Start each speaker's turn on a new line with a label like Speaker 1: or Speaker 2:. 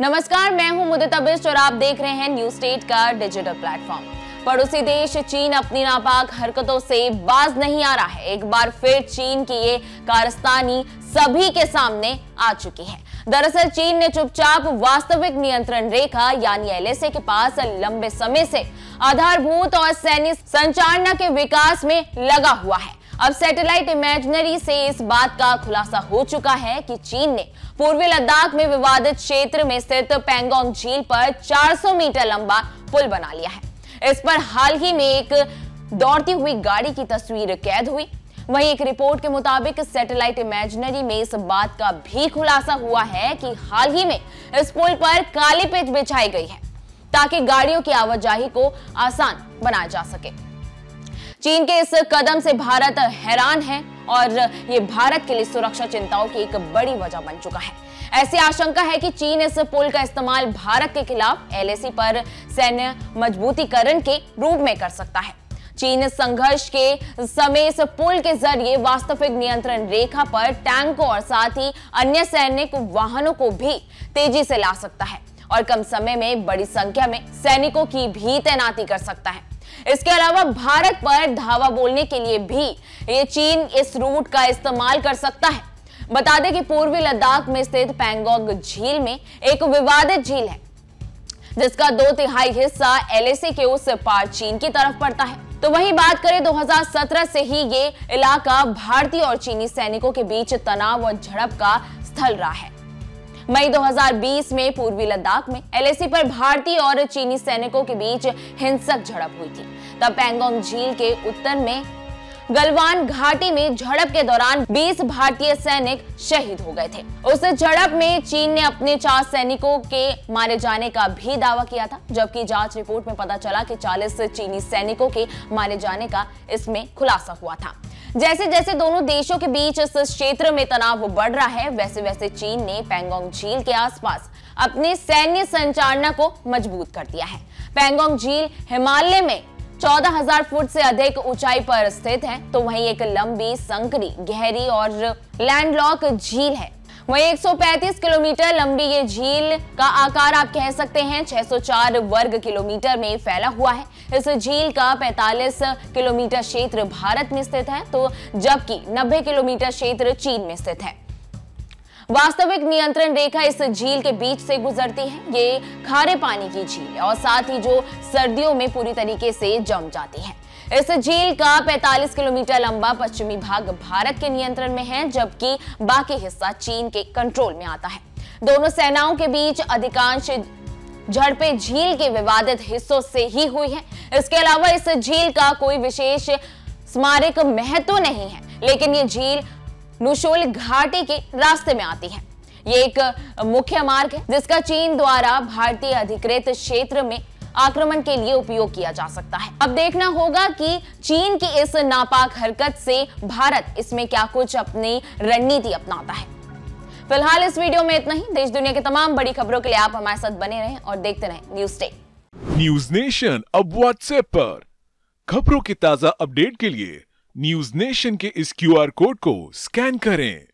Speaker 1: नमस्कार, मैं हूं मुदिता बिष्ट और आप देख रहे हैं न्यूज स्टेट का डिजिटल प्लेटफॉर्म। पड़ोसी देश चीन अपनी नापाक हरकतों से बाज नहीं आ रहा है। एक बार फिर चीन की ये कारस्तानी सभी के सामने आ चुकी है। दरअसल चीन ने चुपचाप वास्तविक नियंत्रण रेखा यानी एलएसी के पास लंबे समय से आधारभूत और सैन्य संचालना के विकास में लगा हुआ है। अब सैटेलाइट इमेजनरी से इस बात का खुलासा हो चुका है कि चीन ने पूर्वी लद्दाख में विवादित क्षेत्र में स्थित पैंगोंग झील पर 400 मीटर लंबा पुल बना लिया है। इस पर हाल ही में एक दौड़ती हुई गाड़ी की तस्वीर कैद हुई। वहीं एक रिपोर्ट के मुताबिक सैटेलाइट इमेजनरी में इस बात का भी खुलासा हुआ है कि हाल ही में इस पुल पर काली पिच बिछाई गई है ताकि गाड़ियों की आवाजाही को आसान बनाया जा सके। चीन के इस कदम से भारत हैरान है और ये भारत के लिए सुरक्षा चिंताओं की एक बड़ी वजह बन चुका है। ऐसी आशंका है कि चीन इस पुल का इस्तेमाल भारत के खिलाफ एलएसी पर सैन्य मजबूतीकरण के रूप में कर सकता है। चीन इस संघर्ष के समय इस पुल के जरिए वास्तविक नियंत्रण रेखा पर टैंकों और साथ ही अन्य सैनिक वाहनों को भी तेजी से ला सकता है और कम समय में बड़ी संख्या में सैनिकों की भी तैनाती कर सकता है। इसके अलावा भारत पर धावा बोलने के लिए भी ये चीन इस रूट का इस्तेमाल कर सकता है। बता दें कि पूर्वी लद्दाख में स्थित पैंगोंग झील में एक विवादित झील है जिसका 2/3 हिस्सा एलएसी के उस पार चीन की तरफ पड़ता है। तो वहीं बात करें 2017 से ही ये इलाका भारतीय और चीनी सैनिकों के बीच तनाव और झड़प का स्थल रहा है। मई 2020 में पूर्वी लद्दाख में एलएसी पर भारतीय और चीनी सैनिकों के बीच हिंसक झड़प हुई थी। तब पैंगोंग झील के उत्तर में गलवान घाटी में झड़प के दौरान 20 भारतीय सैनिक शहीद हो गए थे। उस झड़प में चीन ने अपने 4 सैनिकों के मारे जाने का भी दावा किया था, जबकि जांच रिपोर्ट में पता चला कि 40 चीनी सैनिकों के मारे जाने का इसमें खुलासा हुआ था। जैसे जैसे दोनों देशों के बीच इस क्षेत्र में तनाव बढ़ रहा है, वैसे वैसे चीन ने पैंगोंग झील के आसपास अपनी सैन्य संचालना को मजबूत कर दिया है। पैंगोंग झील हिमालय में 14,000 फुट से अधिक ऊंचाई पर स्थित है, तो वहीं एक लंबी, संकरी, गहरी और लैंडलॉक झील है। वहीं 135 किलोमीटर लंबी ये झील का आकार आप कह सकते हैं 604 वर्ग किलोमीटर में फैला हुआ है। इस झील का 45 किलोमीटर क्षेत्र भारत में स्थित है, तो जबकि 90 किलोमीटर क्षेत्र चीन में स्थित है। वास्तविक नियंत्रण रेखा इस झील के बीच से गुजरती है। ये खारे पानी की झील है और साथ ही जो सर्दियों में पूरी तरीके से जम जाती है। इस झील का 45 किलोमीटर लंबा पश्चिमी भाग भारत के नियंत्रण में है, जबकि बाकी हिस्सा चीन के कंट्रोल में आता है। दोनों सेनाओं के बीच अधिकांश झड़पें झील के विवादित हिस्सों से ही हुई है। इसके अलावा इस झील का कोई विशेष स्मारक महत्व नहीं है, लेकिन ये झील नुशोल घाटी के रास्ते में आती है। ये एक मुख्य मार्ग है जिसका चीन द्वारा भारतीय अधिकृत क्षेत्र में आक्रमण के लिए उपयोग किया जा सकता है। अब देखना होगा कि चीन की इस नापाक हरकत से भारत इसमें क्या कुछ अपनी रणनीति अपनाता है। फिलहाल इस वीडियो में इतना ही। देश दुनिया की तमाम बड़ी खबरों के लिए आप हमारे साथ बने रहें और देखते रहें न्यूज स्टेट।
Speaker 2: न्यूज नेशन अब व्हाट्सएप पर खबरों की ताजा अपडेट के लिए न्यूज नेशन के इस QR कोड को स्कैन करें।